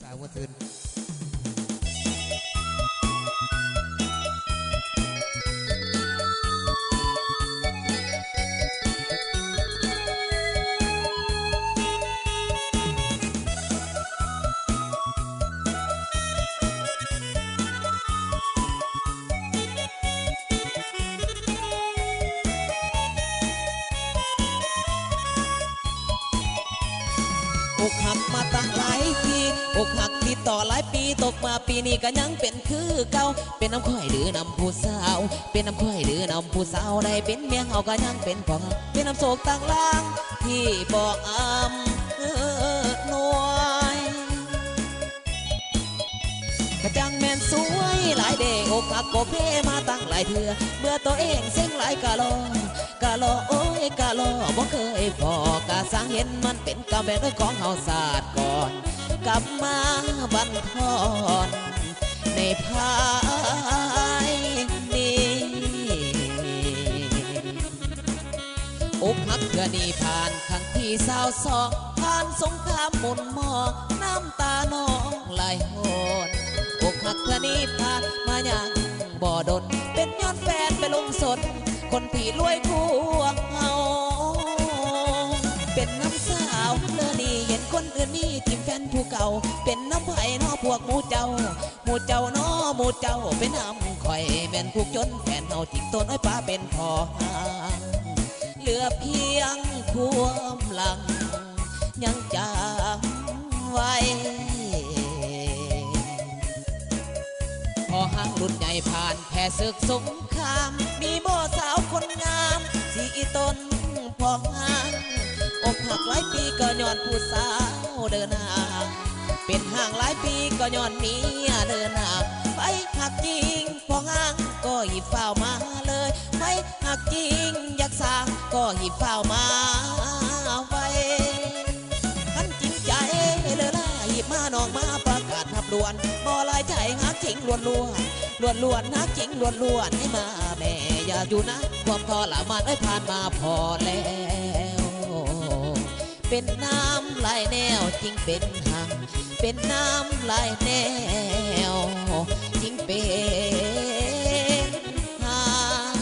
สาวตื่นอกหักมาตั้งหลายปีอกหักติดต่อหลายปีตกมาปีนี้ก็ยังเป็นคือเก่าเป็นน้ำค่อยหรือนำผู้สาวเป็นน้ำค่อยหรือนำผู้สาวได้เป็นเมียเฮาก็ยังเป็นพ่อเป็นน้ำโศกต่างล่างที่บอกหน่วยกระจังแม่นสวยหลายเด็กอกหักก็เพมาตั้งหลายเถื่อเมื่อตัวเองเส้นหลายกะลอโอ้ยกะลอบ่เคยพอกะสังเห็นมันเป็นกรรมแบบของเฮาศาสตร์ก่อนกลับมาบันทอนในภายนี้อกหักเพื่อนี่ผ่านครั้งที่22ผ่านสงครามหมุนหมอกน้ำตาน้องไหลโหนอกหักเพื่อนี่ผ่านมายังบ่ดนเป็นย้อนแฟนไปลงสดคนที่รวยคู่เฮาเป็นน้ำสาวเลือนี่เห็นคนอื่นนี่ทิมแฟนผู้เก่าเป็นน้ำไผ่นอพวกหมูเจ้าน้อหมูเจ้าเป็นน้ำข่อยแม่นผูกจนแฟนเฮาทิ้งต้นไอ้ป้าเป็นพอหางเหลือเพียงความหลังยังจำไว้พอห้างรุ่นใหญ่ผ่านแพ้ศึกสงครามมีโบสาวคนงามสีต้นพอห้างอกหักหลายปีก็ย้อนผู้สาวเดินห่างเป็นห่างหลายปีก็ย้อนเมียเดินห่างไปหักจริงพอห้างก็หยิบเฝ้ามาเลยไปหักจริงอยากสร้างก็หยิบเฝ้ามาไว้ขันจริงใจเลยล่ะหยิบมาน้องมาประกาศทับด่วนบ่ลายใจหักจริงล้วนนักจริงล้วนให้มาแม่อย่าอยู่นะความทรมานได้ผ่านมาพอแล้วเป็นน้ำลายแนวจริงเป็นหังเป็นน้ำลายแนวจริงเป็นหัง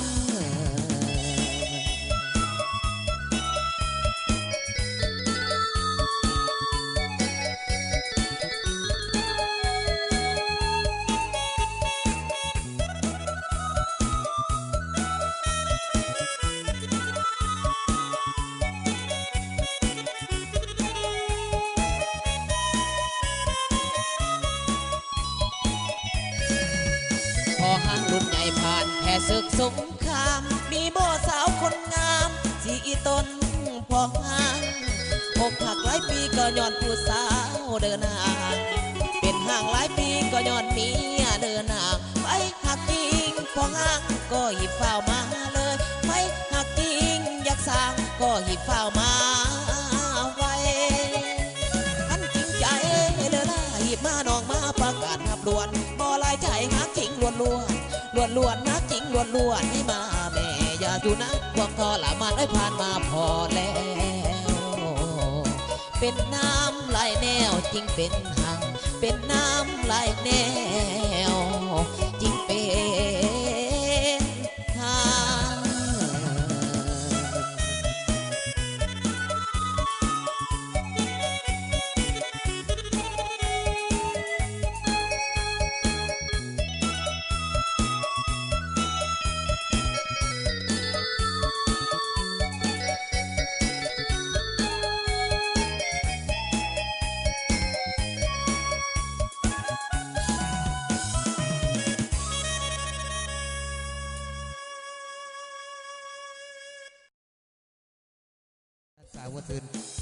พอห้างรุ่นใหญ่ผ่านแพ้ศึกสงครามมีโบสาวคนงามสีต้นพอห้างอกหักหลายปีก็ย้อนผู้สาวเดินห่างเป็นห่างหลายปีก็ย้อนเมียเดินห่างไปหักจริงพอห้างก็หยิบเฝ้ามาเลยไปหักจริงอยากสร้างก็หยิบเฝ้ามาไว้ขันจริงใจเลยล่ะหยิบมาน้องมาประกาศทับด่วนบ่ลายใจหักจริงล้วนนักจริงล้วนให้มาแม่อย่าอยู่นะความทรมานได้ผ่านมาพอแล้วเป็นน้ำลายแนวจริงเป็นหังเป็นน้ำลายแนวจริงเป็นหังสาวตื่น